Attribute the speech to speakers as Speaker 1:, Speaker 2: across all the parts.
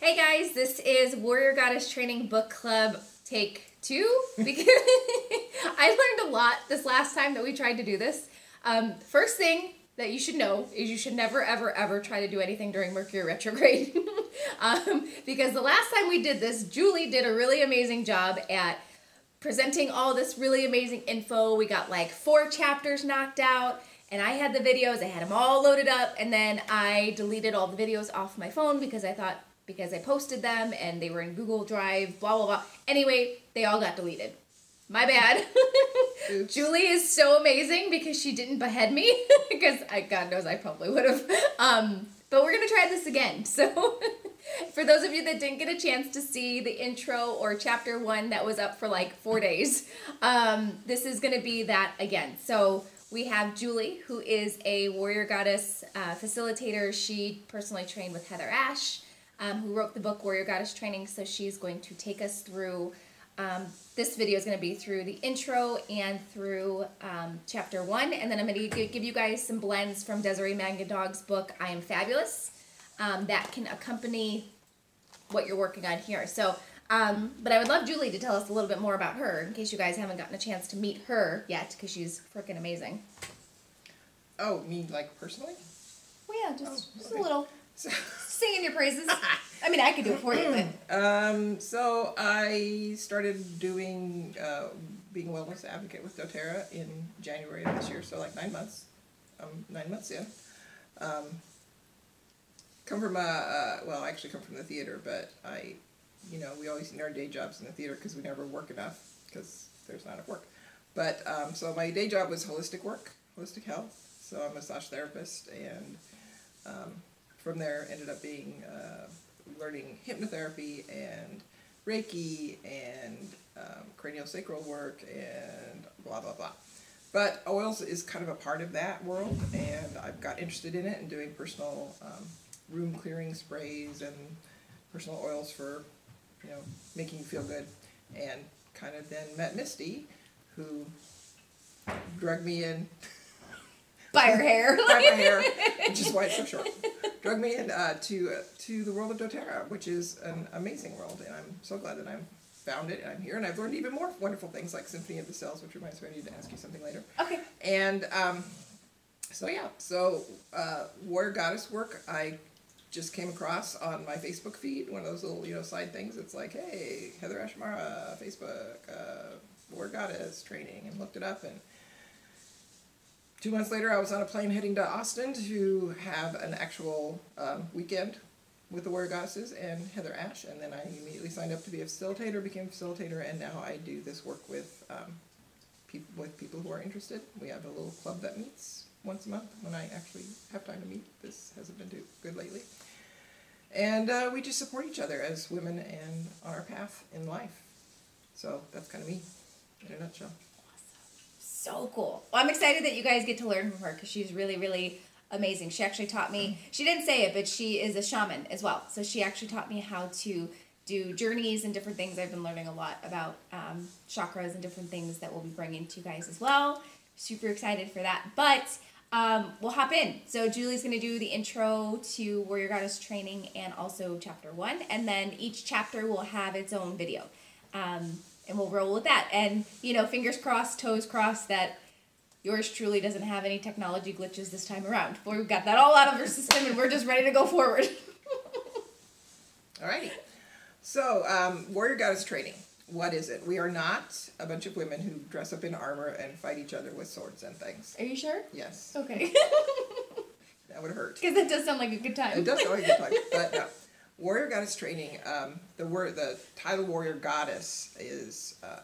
Speaker 1: Hey guys, this is Warrior Goddess Training Book Club Take 2 because I learned a lot this last time that we tried to do this. First thing that you should know is you should never ever try to do anything during Mercury retrograde because the last time we did this, Julie did a really amazing job at presenting all this really amazing info. We got like 4 chapters knocked out. And I had the videos, I had them all loaded up, and then I deleted all the videos off my phone because I thought, because I posted them and they were in Google Drive, blah, blah, blah. Anyway, they all got deleted. My bad. Julie is so amazing because she didn't behead me, because God knows I probably would have. But we're going to try this again. So for those of you that didn't get a chance to see the intro or chapter 1 that was up for like 4 days, this is going to be that again. So we have Julie, who is a Warrior Goddess facilitator. She personally trained with Heather Ash, who wrote the book Warrior Goddess Training. So she's going to take us through, this video is going to be through the intro and through chapter 1. And then I'm going to give you guys some blends from Desiree Magandog's book, I Am Fabulous, that can accompany what you're working on here. So, but I would love Julie to tell us a little bit more about her, in case you guys haven't gotten a chance to meet her yet, because she's freaking amazing.
Speaker 2: Oh, me, like, personally?
Speaker 1: Well, yeah, just a little singing your praises. I mean, I could do it for you, but...
Speaker 2: So I started doing, being a wellness advocate with doTERRA in January of this year, so like 9 months. 9 months in. Come from well, I actually come from the theater, but we always need our day jobs in the theater because we never work enough because there's not enough work. But, so my day job was holistic work, holistic health. So I'm a massage therapist, and from there ended up being, learning hypnotherapy and Reiki and craniosacral work and blah, blah, blah. But oils is kind of a part of that world, and I've got interested in it and doing personal room clearing sprays and personal oils for, making you feel good. And kind of then met Misty, who drugged me in.
Speaker 1: By her hair.
Speaker 2: By my hair, which is why it's so short. Drugged me in to the world of doTERRA, which is an amazing world, and I'm so glad that I've found it, and I'm here, and I've learned even more wonderful things like Symphony of the Cells, which reminds me I need to ask you something later.
Speaker 1: Okay.
Speaker 2: And so Warrior Goddess work, I just came across on my Facebook feed, one of those little, side things. It's like, hey, Heather Ashmara, Facebook, Warrior Goddess training, and looked it up, and 2 months later, I was on a plane heading to Austin to have an actual weekend with the Warrior Goddesses and Heather Ash, and then I immediately signed up to be a facilitator, became a facilitator, and now I do this work with people who are interested. We have a little club that meets once a month when I actually have time to meet. This hasn't been too good lately. And we just support each other as women and on our path in life. So that's kind of me in a nutshell.
Speaker 1: So cool. Well, I'm excited that you guys get to learn from her because she's really, really amazing. She actually taught me, she didn't say it, but she is a shaman as well. So she actually taught me how to do journeys and different things. I've been learning a lot about chakras and different things that we'll be bringing to you guys as well. Super excited for that. But we'll hop in. So Julie's going to do the intro to Warrior Goddess Training and also chapter 1. And then each chapter will have its own video. And we'll roll with that. And, fingers crossed, toes crossed that yours truly doesn't have any technology glitches this time around. We've got that all out of our system and we're just ready to go forward.
Speaker 2: Alrighty. So, Warrior Goddess Training. What is it? We are not a bunch of women who dress up in armor and fight each other with swords and things.
Speaker 1: Are you sure?
Speaker 2: Yes.
Speaker 1: Okay.
Speaker 2: That would hurt.
Speaker 1: Because that does sound like a good time.
Speaker 2: It does sound like a good time, but no. Warrior Goddess Training, the title Warrior Goddess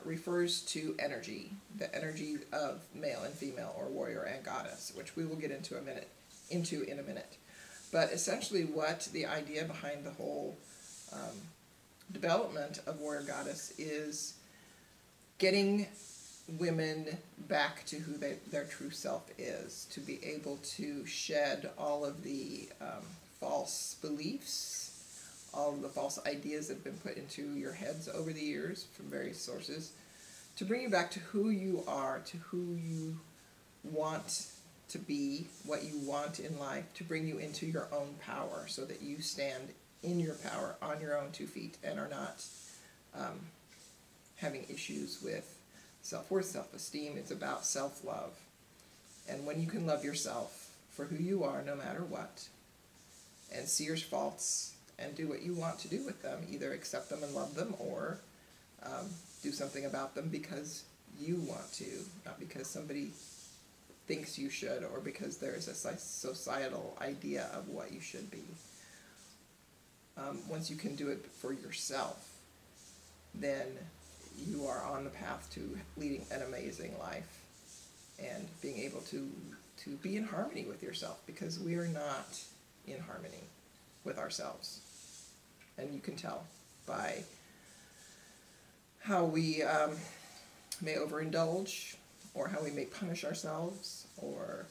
Speaker 2: refers to energy, the energy of male and female, or warrior and goddess, which we will get into in a minute. But essentially what the idea behind the whole development of Warrior Goddess is getting women back to who their true self is, to be able to shed all of the false beliefs, all of the false ideas that have been put into your heads over the years from various sources, to bring you back to who you are, to who you want to be, what you want in life, to bring you into your own power so that you stand in your power, on your own 2 feet, and are not having issues with self-worth, self-esteem. It's about self-love. And when you can love yourself for who you are, no matter what, and see your faults and do what you want to do with them, either accept them and love them, or do something about them because you want to, not because somebody thinks you should, or because there's a societal idea of what you should be. Once you can do it for yourself, then you are on the path to leading an amazing life and being able to be in harmony with yourself, because we are not in harmony with ourselves. And you can tell by how we may overindulge, or how we may punish ourselves, or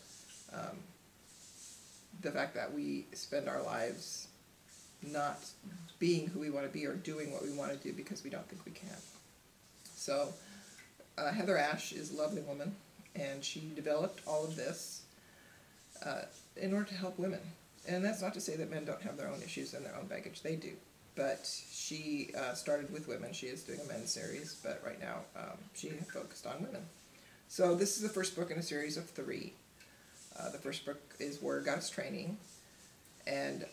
Speaker 2: the fact that we spend our lives not being who we want to be or doing what we want to do because we don't think we can. So Heather Ashe is a lovely woman, and she developed all of this in order to help women. And that's not to say that men don't have their own issues and their own baggage. They do. But she started with women. She is doing a men's series, but right now she focused on women. So this is the first book in a series of 3. The first book is Warrior Goddess Training, and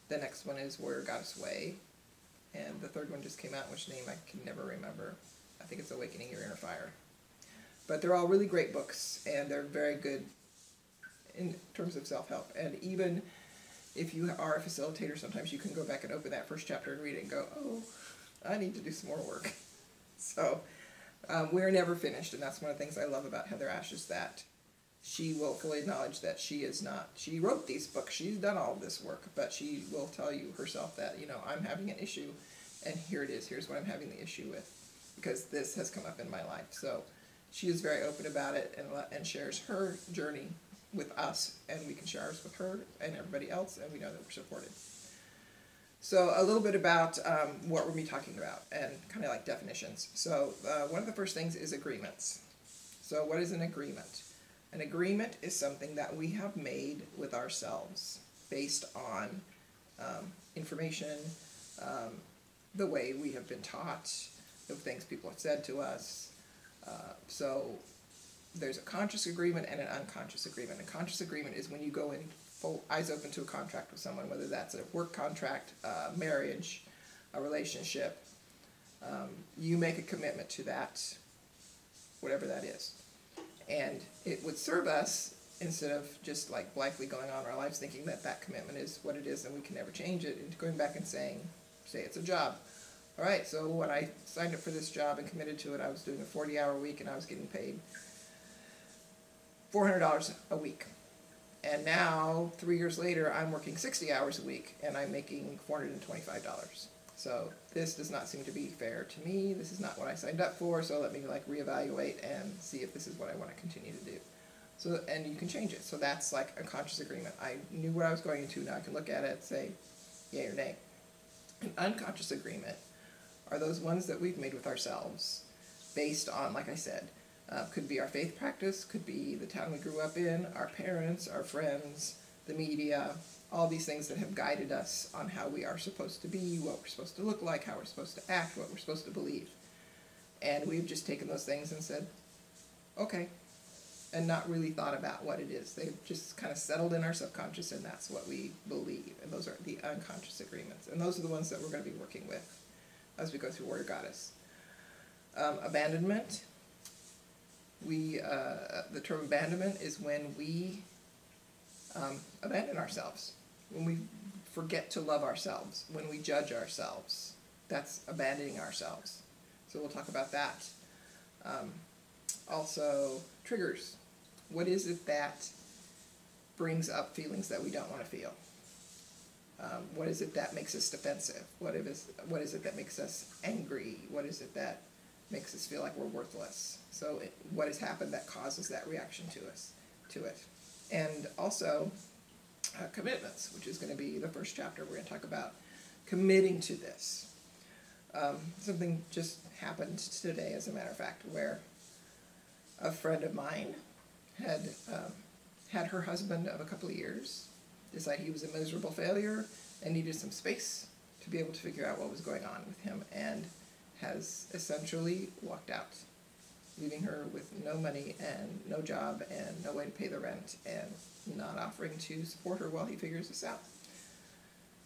Speaker 2: the next one is Warrior Goddess Way, and the third one just came out, which name I can never remember. I think it's Awakening Your Inner Fire. But they're all really great books, and they're very good in terms of self-help. And even if you are a facilitator, sometimes you can go back and open that first chapter and read it and go, oh, I need to do some more work. So we're never finished, and that's one of the things I love about Heather Ashe, is that she will fully acknowledge that she is not, she wrote these books, she's done all this work, but she will tell you herself that, you know, I'm having an issue, and here it is, here's what I'm having the issue with, because this has come up in my life. So she is very open about it, and shares her journey with us, and we can share ours with her and everybody else, and we know that we're supported. So a little bit about what we'll be talking about, and kind of like definitions. So one of the first things is agreements. So what is an agreement? An agreement is something that we have made with ourselves based on information, the way we have been taught, the things people have said to us. So there's a conscious agreement and an unconscious agreement. A conscious agreement is when you go in full eyes open to a contract with someone, whether that's a work contract, marriage, a relationship. You make a commitment to that, whatever that is. And it would serve us, instead of just like blithely going on our lives thinking that that commitment is what it is and we can never change it, and going back and saying, say it's a job. All right, so when I signed up for this job and committed to it, I was doing a 40-hour week and I was getting paid $400 a week. And now, 3 years later, I'm working 60 hours a week and I'm making $425. So this does not seem to be fair to me. This is not what I signed up for, so let me like reevaluate and see if this is what I want to continue to do. So, and you can change it. So that's like a conscious agreement. I knew what I was going into, now I can look at it, say yay or nay. An unconscious agreement are those ones that we've made with ourselves based on, like I said, could be our faith practice, could be the town we grew up in, our parents, our friends, the media, all these things that have guided us on how we are supposed to be, what we're supposed to look like, how we're supposed to act, what we're supposed to believe. And we've just taken those things and said, okay, and not really thought about what it is. They've just kind of settled in our subconscious, and that's what we believe. And those are the unconscious agreements. And those are the ones that we're going to be working with as we go through Warrior Goddess. Abandonment. The term abandonment is when we abandon ourselves, when we forget to love ourselves, when we judge ourselves. That's abandoning ourselves. So we'll talk about that. Also, triggers. What is it that brings up feelings that we don't want to feel? What is it that makes us defensive? What is it that makes us angry? What is it that makes us feel like we're worthless? So what has happened that causes that reaction to it? And also commitments, which is going to be the first chapter. We're going to talk about committing to this. Something just happened today, as a matter of fact, where a friend of mine had her husband of a couple of years decide he was a miserable failure and needed some space to be able to figure out what was going on with him, and has essentially walked out, leaving her with no money and no job and no way to pay the rent, and not offering to support her while he figures this out.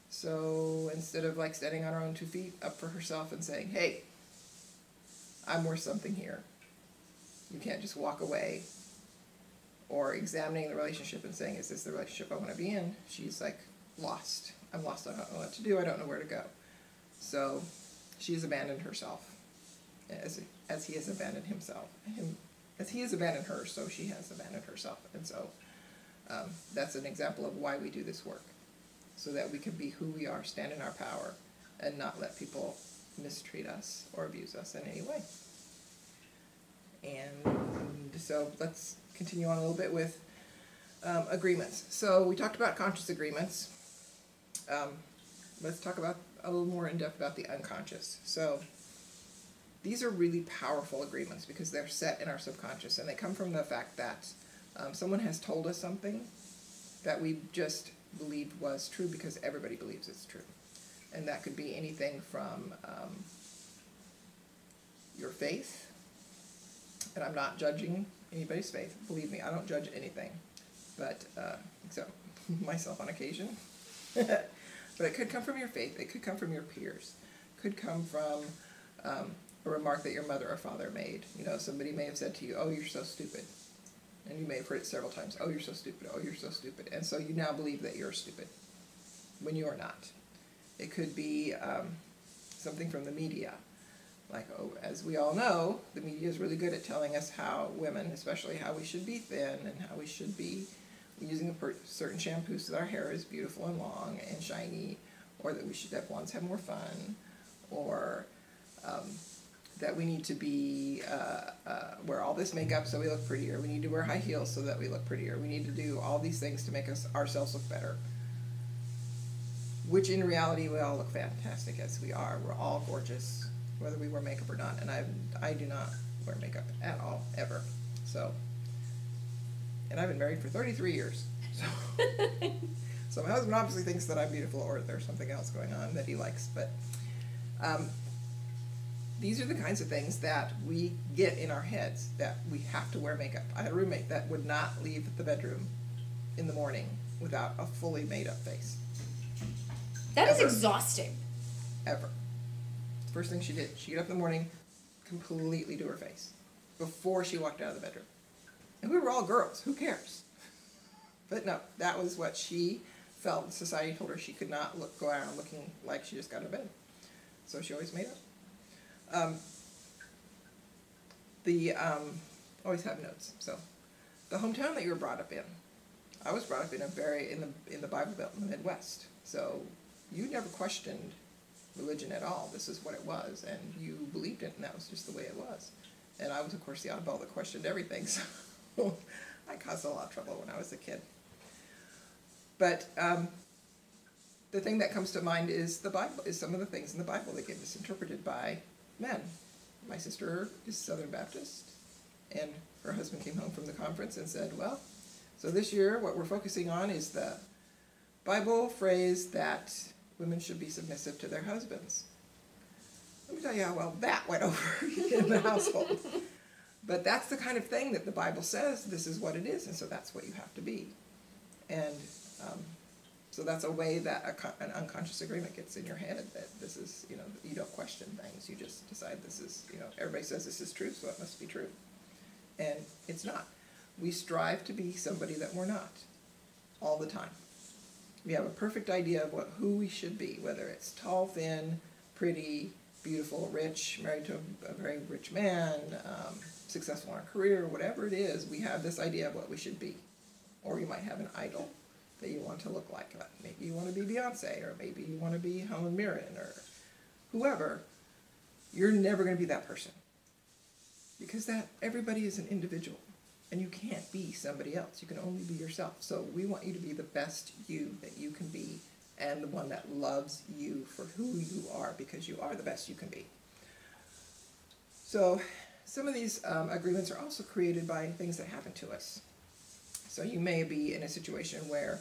Speaker 2: So instead of like standing on her own 2 feet up for herself and saying, hey, I'm worth something here, you can't just walk away, or examining the relationship and saying, is this the relationship I want to be in? She's like lost. I'm lost. I don't know what to do. I don't know where to go. So she's abandoned herself as he has abandoned himself. As he has abandoned her, so she has abandoned herself. And so that's an example of why we do this work, so that we can be who we are, stand in our power, and not let people mistreat us or abuse us in any way. And so let's continue on a little bit with agreements. So we talked about conscious agreements. Let's talk about a little more in depth about the unconscious. So these are really powerful agreements because they're set in our subconscious, and they come from the fact that someone has told us something that we just believed was true because everybody believes it's true. And that could be anything from your faith, and I'm not judging anybody's faith. Believe me, I don't judge anything, but except myself on occasion. But it could come from your faith. It could come from your peers. It could come from a remark that your mother or father made. You know, somebody may have said to you, oh, you're so stupid. And you may have heard it several times. Oh, you're so stupid. Oh, you're so stupid. And so you now believe that you're stupid when you are not. It could be something from the media. Like, oh, as we all know, the media is really good at telling us how women, especially how we should be thin and how we should be using a certain shampoo so that our hair is beautiful and long and shiny, or that we should have blondes have more fun, or that we need to be wear all this makeup so we look prettier. We need to wear high heels so that we look prettier. We need to do all these things to make ourselves look better. Which in reality, we all look fantastic as we are. We're all gorgeous, whether we wear makeup or not. And I do not wear makeup at all, ever. So, and I've been married for 33 years. So my husband obviously thinks that I'm beautiful, or there's something else going on that he likes. But these are the kinds of things that we get in our heads, that we have to wear makeup. I had a roommate that would not leave the bedroom in the morning without a fully made up face.
Speaker 1: That is exhausting.
Speaker 2: Ever. First thing she did, she got up in the morning, completely do her face before she walked out of the bedroom. And we were all girls. Who cares? But no, that was what she felt. Society told her she could not go around looking like she just got out of bed. So she always made up. Always have notes. So the hometown that you were brought up in, I was brought up in in the Bible Belt in the Midwest. So you never questioned religion at all. This is what it was, and you believed it, and that was just the way it was. And I was, of course, the oddball that questioned everything, so I caused a lot of trouble when I was a kid. But the thing that comes to mind is the Bible, is some of the things in the Bible that get misinterpreted by men. My sister is Southern Baptist, and her husband came home from the conference and said, well, so this year what we're focusing on is the Bible phrase that women should be submissive to their husbands. Let me tell you how well that went over in the household. But that's the kind of thing that the Bible says, this is what it is, and so that's what you have to be. And so that's a way that an unconscious agreement gets in your head, that this is, you don't question things. You just decide this is, everybody says this is true, so it must be true. And it's not. We strive to be somebody that we're not all the time. We have a perfect idea of who we should be, whether it's tall, thin, pretty, beautiful, rich, married to a very rich man, successful in our career, whatever it is, we have this idea of what we should be. Or you might have an idol that you want to look like. Maybe you want to be Beyonce, or maybe you want to be Helen Mirren, or whoever. You're never going to be that person. Because everybody is an individual. And you can't be somebody else. You can only be yourself. So we want you to be the best you that you can be, and the one that loves you for who you are, because you are the best you can be. So some of these agreements are also created by things that happen to us. So you may be in a situation where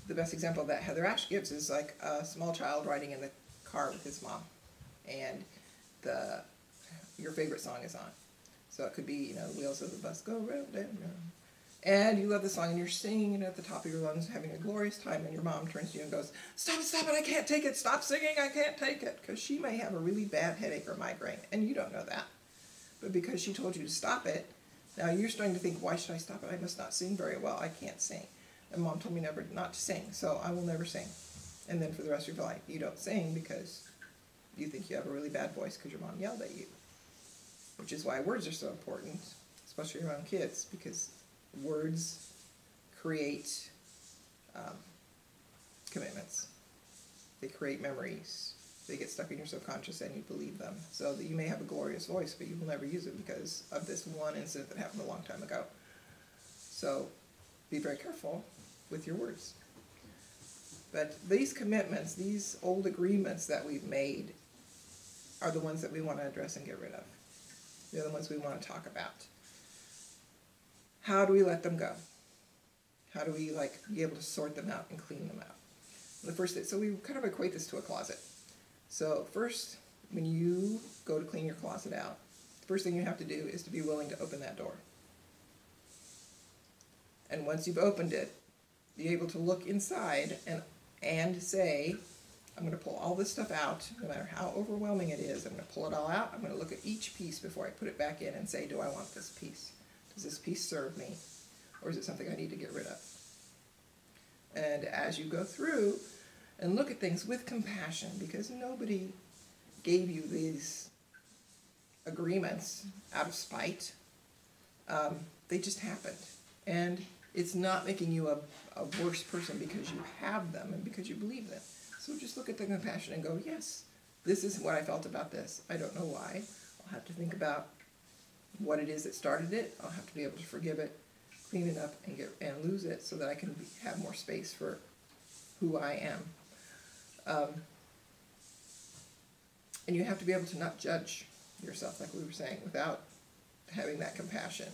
Speaker 2: the best example that Heather Ash gives is like a small child riding in the car with his mom, and your favorite song is on. So it could be, you know, wheels of the bus go round and round. And you love the song and you're singing it at the top of your lungs, having a glorious time, and your mom turns to you and goes, stop it, I can't take it, stop singing, I can't take it. Because she may have a really bad headache or migraine, and you don't know that. But because she told you to stop it, now you're starting to think, why should I stop it? I must not sing very well, I can't sing. And mom told me never not to sing, so I will never sing. And then for the rest of your life, you don't sing because you think you have a really bad voice because your mom yelled at you. Which is why words are so important, especially around kids, because words create commitments. They create memories. They get stuck in your subconscious and you believe them. So that you may have a glorious voice, but you will never use it because of this one incident that happened a long time ago. So be very careful with your words. But these commitments, these old agreements that we've made, are the ones that we want to address and get rid of. They're the ones we want to talk about. How do we let them go? How do we be able to sort them out and clean them out? The first thing, so we kind of equate this to a closet. So first, when you go to clean your closet out, the first thing you have to do is to be willing to open that door. And once you've opened it, be able to look inside and say, I'm going to pull all this stuff out, no matter how overwhelming it is. I'm going to pull it all out. I'm going to look at each piece before I put it back in and say, do I want this piece? Does this piece serve me? Or is it something I need to get rid of? And as you go through and look at things with compassion, because nobody gave you these agreements out of spite, they just happened. And it's not making you a worse person because you have them and because you believe them. So just look at the compassion and go, yes, this is what I felt about this. I don't know why. I'll have to think about what it is that started it. I'll have to be able to forgive it, clean it up, and lose it so that I can have more space for who I am. And you have to be able to not judge yourself, like we were saying, without having that compassion.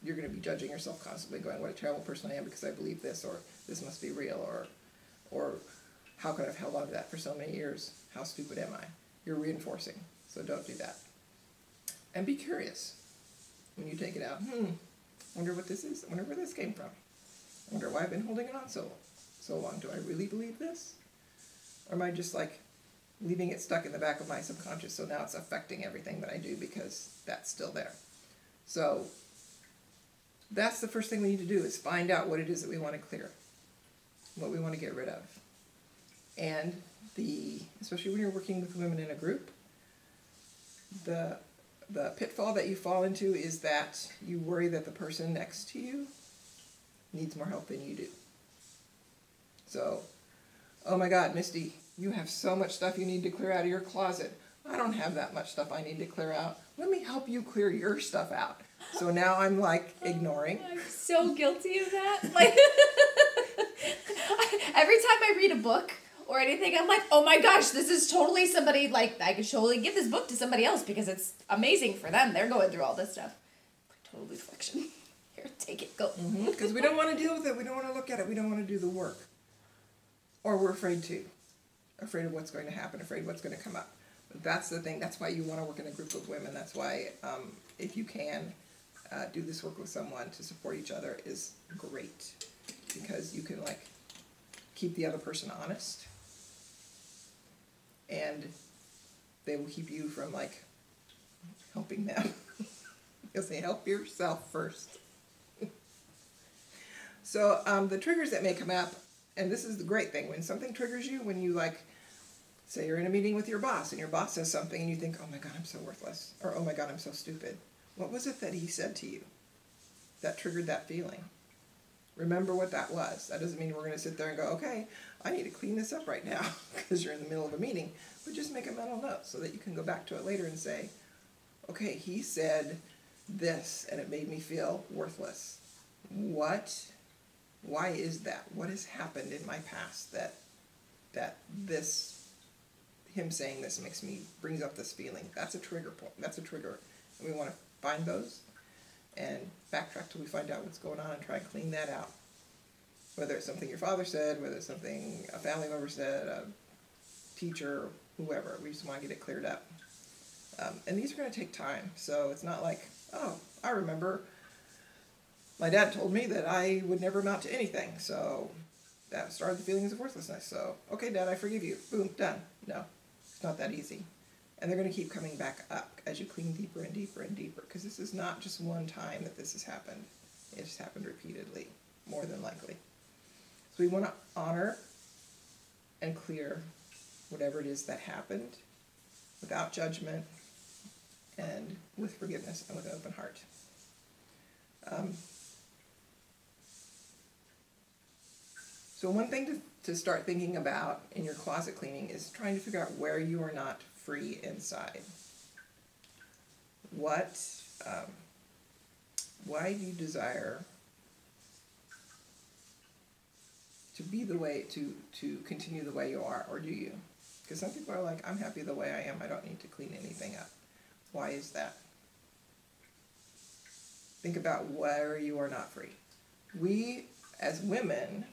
Speaker 2: You're going to be judging yourself constantly, going, what a terrible person I am because I believe this, or this must be real, or how could I have held on to that for so many years? How stupid am I? You're reinforcing, so don't do that. And be curious when you take it out. Wonder what this is. Wonder where this came from. Wonder why I've been holding it on so long. Do I really believe this? Or am I just leaving it stuck in the back of my subconscious, so now it's affecting everything that I do because that's still there. So that's the first thing we need to do, is find out what it is that we want to clear, what we want to get rid of. And especially when you're working with women in a group, the pitfall that you fall into is that you worry that the person next to you needs more help than you do. So, oh my God, Misty, you have so much stuff you need to clear out of your closet. I don't have that much stuff I need to clear out. Let me help you clear your stuff out. So now I'm ignoring.
Speaker 1: I'm so guilty of that. Every time I read a book or anything, I'm like, oh my gosh, this is totally somebody, I could totally give this book to somebody else because it's amazing for them. They're going through all this stuff. Total deflection. Here, take it, go.
Speaker 2: Because we don't want to deal with it. We don't want to look at it. We don't want to do the work. Or we're afraid to. Afraid of what's going to happen. Afraid of what's going to come up. But that's the thing. That's why you want to work in a group of women. That's why, if you can, do this work with someone to support each other is great. Because you can, keep the other person honest. And they will keep you from, helping them. Because they help yourself first. So, the triggers that may come up, and this is the great thing, when something triggers you, when you, say you're in a meeting with your boss, and your boss says something, and you think, oh my God, I'm so worthless, or oh my God, I'm so stupid. What was it that he said to you that triggered that feeling? Remember what that was. That doesn't mean we're going to sit there and go, okay, I need to clean this up right now because you're in the middle of a meeting. But just make a mental note so that you can go back to it later and say, okay, he said this and it made me feel worthless. What? Why is that? What has happened in my past that him saying this brings up this feeling? That's a trigger point. That's a trigger. And we want to find those and backtrack till we find out what's going on and try and clean that out. Whether it's something your father said, whether it's something a family member said, a teacher, whoever. We just want to get it cleared up. And these are going to take time. So it's not like, oh, I remember my dad told me that I would never amount to anything. So that started the feelings of worthlessness. So, okay, Dad, I forgive you. Boom, done. No, it's not that easy. And they're going to keep coming back up as you clean deeper and deeper and deeper. Because this is not just one time that this has happened. It's happened repeatedly, more than likely. So we want to honor and clear whatever it is that happened without judgment and with forgiveness and with an open heart. So one thing to start thinking about in your closet cleaning is trying to figure out where you are not free inside. Why do you desire to be the way, to continue the way you are, or do you? Because some people are like, I'm happy the way I am, I don't need to clean anything up. Why is that? Think about where you are not free. We, as women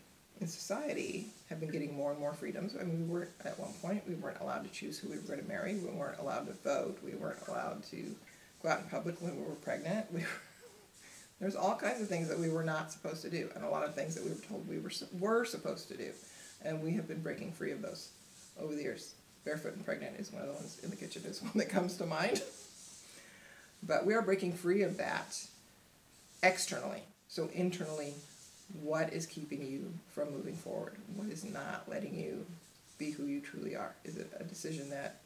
Speaker 2: in society, have been getting more and more freedoms. I mean, at one point, we weren't allowed to choose who we were going to marry. We weren't allowed to vote. We weren't allowed to go out in public when we were pregnant. There's all kinds of things that we were not supposed to do, and a lot of things that we were told we were supposed to do. And we have been breaking free of those over the years. Barefoot and pregnant is one of the ones in the kitchen, is one that comes to mind. But we are breaking free of that externally. So internally, what is keeping you from moving forward? What is not letting you be who you truly are? Is it a decision that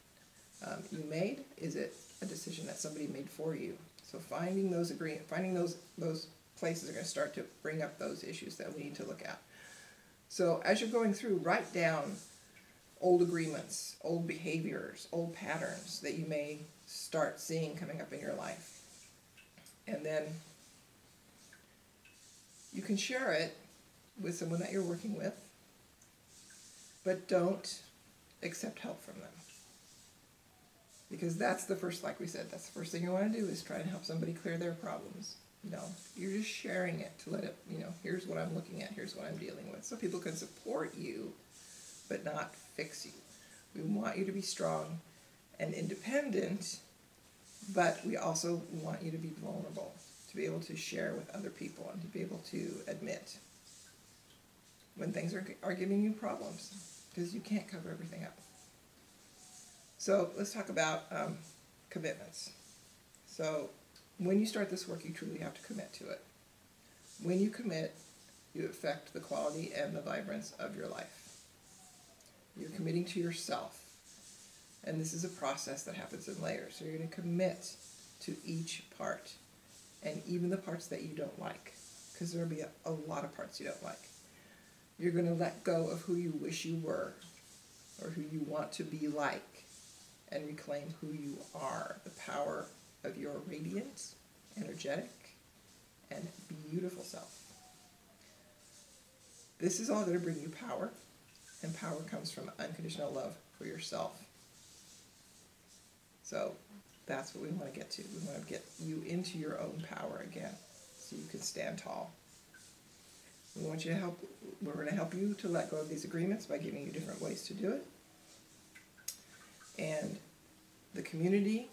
Speaker 2: you made? Is it a decision that somebody made for you? So finding those places are going to start to bring up those issues that we need to look at. So as you're going through, write down old agreements, old behaviors, old patterns that you may start seeing coming up in your life. And then you can share it with someone that you're working with, but don't accept help from them. Because that's the first, like we said, that's the first thing you want to do, is try to help somebody clear their problems. No, you're just sharing it to let it, here's what I'm looking at, here's what I'm dealing with. So people can support you, but not fix you. We want you to be strong and independent, but we also want you to be vulnerable, to be able to share with other people and to be able to admit when things are giving you problems, because you can't cover everything up. So let's talk about commitments. So when you start this work, you truly have to commit to it. When you commit, you affect the quality and the vibrance of your life. You're committing to yourself. And this is a process that happens in layers. So you're going to commit to each part, and even the parts that you don't like, because there will be a lot of parts you don't like. You're going to let go of who you wish you were, or who you want to be like, and reclaim who you are, the power of your radiant, energetic, and beautiful self. This is all going to bring you power, and power comes from unconditional love for yourself. So that's what we want to get to. We want to get you into your own power again, so you can stand tall. We're going to help you to let go of these agreements by giving you different ways to do it. And the community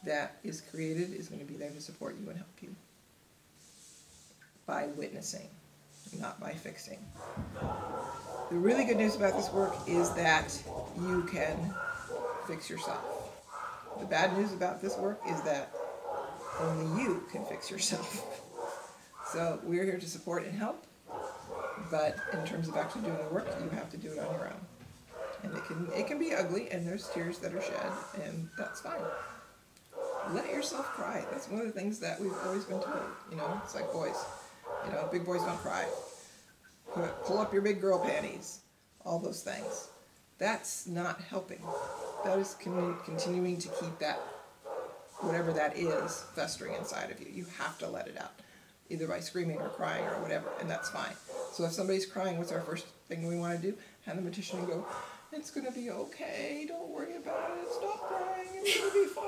Speaker 2: that is created is going to be there to support you and help you by witnessing, not by fixing. The really good news about this work is that you can fix yourself. The bad news about this work is that only you can fix yourself. So we're here to support and help, but in terms of actually doing the work, you have to do it on your own. And it can be ugly, and there's tears that are shed, and that's fine. Let yourself cry. That's one of the things that we've always been told. It's like boys. Big boys don't cry. Pull up your big girl panties. All those things. That's not helping. That is continuing to keep that, whatever that is, festering inside of you. You have to let it out, either by screaming or crying or whatever, and that's fine. So if somebody's crying, what's our first thing we want to do? Hand them a tissue and go, it's going to be okay, don't worry about it, stop crying, it's going to be fine.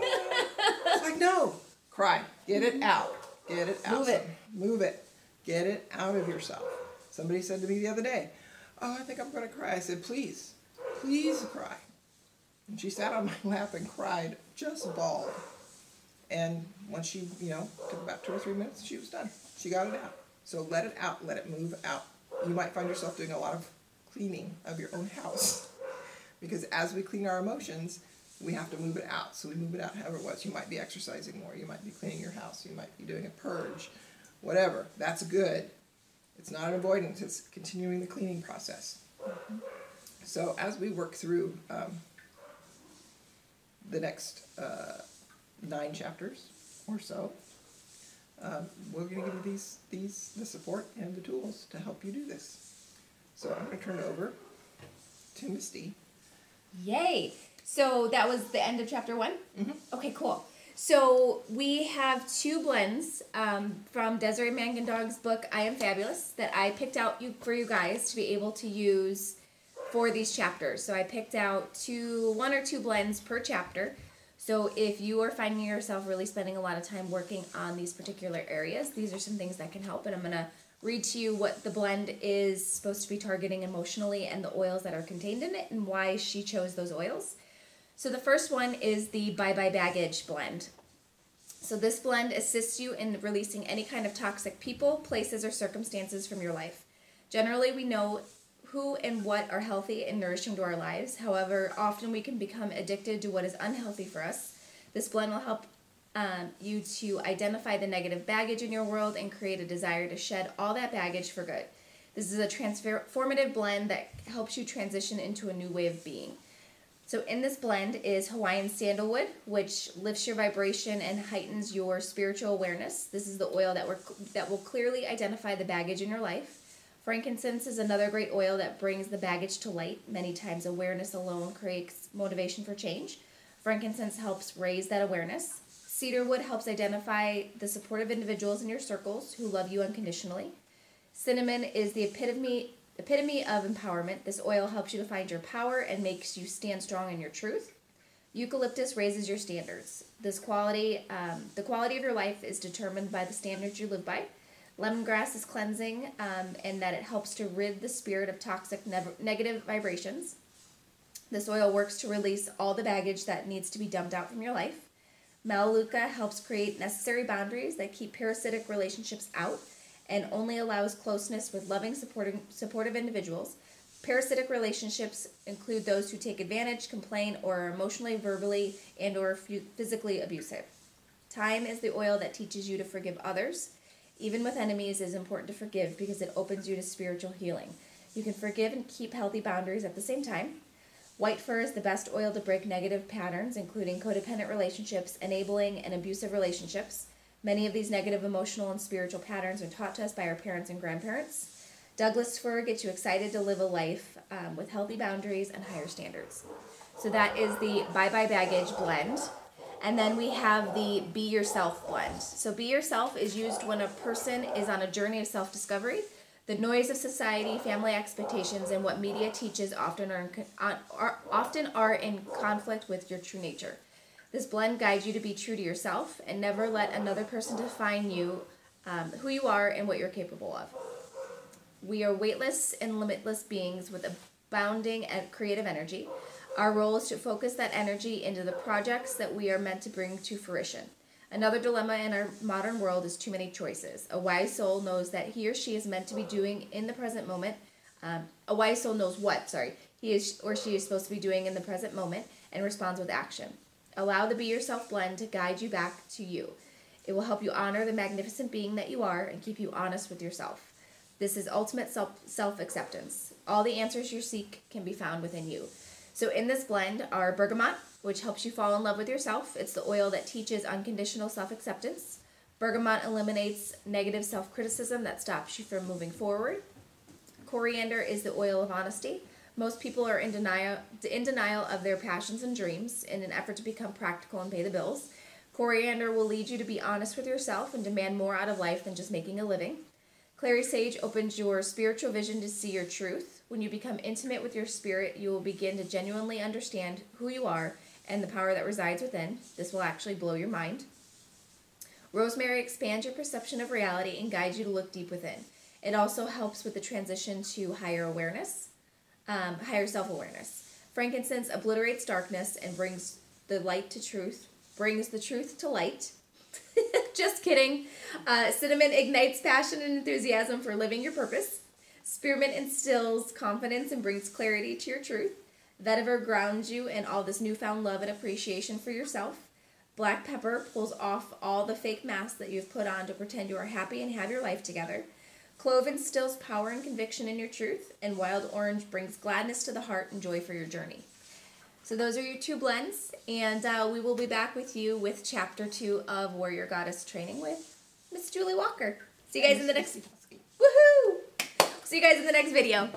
Speaker 2: It's like, no, cry, get it out, get it out. Move it. Get it out of yourself. Somebody said to me the other day, "Oh, I think I'm going to cry." I said, "Please, please cry." And she sat on my lap and cried, just bawled. And once she, took about 2 or 3 minutes, she was done. She got it out. So let it out, let it move out. You might find yourself doing a lot of cleaning of your own house. Because as we clean our emotions, we have to move it out. So we move it out however it was. You might be exercising more. You might be cleaning your house. You might be doing a purge. Whatever. That's good. It's not an avoidance. It's continuing the cleaning process. So as we work through the next 9 chapters or so, we're going to give you the support and the tools to help you do this. So I'm going to turn it over to Misty.
Speaker 1: Yay! So that was the end of chapter 1?
Speaker 2: Mm-hmm.
Speaker 1: Okay, cool. So we have 2 blends from Desiree Mangandog's book, I Am Fabulous, that I picked out for you guys to be able to use for these chapters. So I picked out 1 or 2 blends per chapter. So if you are finding yourself really spending a lot of time working on these particular areas, these are some things that can help. And I'm going to read to you what the blend is supposed to be targeting emotionally and the oils that are contained in it and why she chose those oils. So the first one is the Bye Bye Baggage blend. So this blend assists you in releasing any kind of toxic people, places, or circumstances from your life. Generally, we know who and what are healthy and nourishing to our lives. However, often we can become addicted to what is unhealthy for us. This blend will help you to identify the negative baggage in your world and create a desire to shed all that baggage for good. This is a transformative blend that helps you transition into a new way of being. So in this blend is Hawaiian sandalwood, which lifts your vibration and heightens your spiritual awareness. This is the oil that will clearly identify the baggage in your life. Frankincense is another great oil that brings the baggage to light. Many times awareness alone creates motivation for change. Frankincense helps raise that awareness. Cedarwood helps identify the supportive individuals in your circles who love you unconditionally. Cinnamon is the epitome of empowerment. This oil helps you to find your power and makes you stand strong in your truth. Eucalyptus raises your standards. The quality of your life is determined by the standards you live by. Lemongrass is cleansing in that it helps to rid the spirit of toxic negative vibrations. This oil works to release all the baggage that needs to be dumped out from your life. Melaleuca helps create necessary boundaries that keep parasitic relationships out and only allows closeness with loving, supportive individuals. Parasitic relationships include those who take advantage, complain, or are emotionally, verbally, and or physically abusive. Thyme is the oil that teaches you to forgive others. Even with enemies, it is important to forgive because it opens you to spiritual healing. You can forgive and keep healthy boundaries at the same time. White fur is the best oil to break negative patterns, including codependent relationships, enabling, and abusive relationships. Many of these negative emotional and spiritual patterns are taught to us by our parents and grandparents. Douglas fir gets you excited to live a life with healthy boundaries and higher standards. So that is the Bye Bye Baggage blend. And then we have the Be Yourself blend. So Be Yourself is used when a person is on a journey of self-discovery. The noise of society, family expectations, and what media teaches often are in conflict with your true nature. This blend guides you to be true to yourself and never let another person define you, who you are, and what you're capable of. We are weightless and limitless beings with abounding and creative energy. Our role is to focus that energy into the projects that we are meant to bring to fruition. Another dilemma in our modern world is too many choices. A wise soul knows that he or she is meant to be doing in the present moment. A wise soul knows what, he is or she is supposed to be doing in the present moment and responds with action. Allow the Be Yourself blend to guide you back to you. It will help you honor the magnificent being that you are and keep you honest with yourself. This is ultimate self-acceptance. All the answers you seek can be found within you. So in this blend are bergamot, which helps you fall in love with yourself. It's the oil that teaches unconditional self-acceptance. Bergamot eliminates negative self-criticism that stops you from moving forward. Coriander is the oil of honesty. Most people are in denial of their passions and dreams in an effort to become practical and pay the bills. Coriander will lead you to be honest with yourself and demand more out of life than just making a living. Clary sage opens your spiritual vision to see your truth. When you become intimate with your spirit, you will begin to genuinely understand who you are and the power that resides within. This will actually blow your mind. Rosemary expands your perception of reality and guides you to look deep within. It also helps with the transition to higher awareness, higher self-awareness. Frankincense obliterates darkness and brings the truth to light. Just kidding. Cinnamon ignites passion and enthusiasm for living your purpose. Spearmint instills confidence and brings clarity to your truth. Vetiver grounds you in all this newfound love and appreciation for yourself. Black pepper pulls off all the fake masks that you've put on to pretend you are happy and have your life together. Clove instills power and conviction in your truth. And wild orange brings gladness to the heart and joy for your journey. So those are your 2 blends, and we will be back with you with Chapter 2 of Warrior Goddess Training with Miss Julie Walker. See you guys in the next... Woohoo! See you guys in the next video.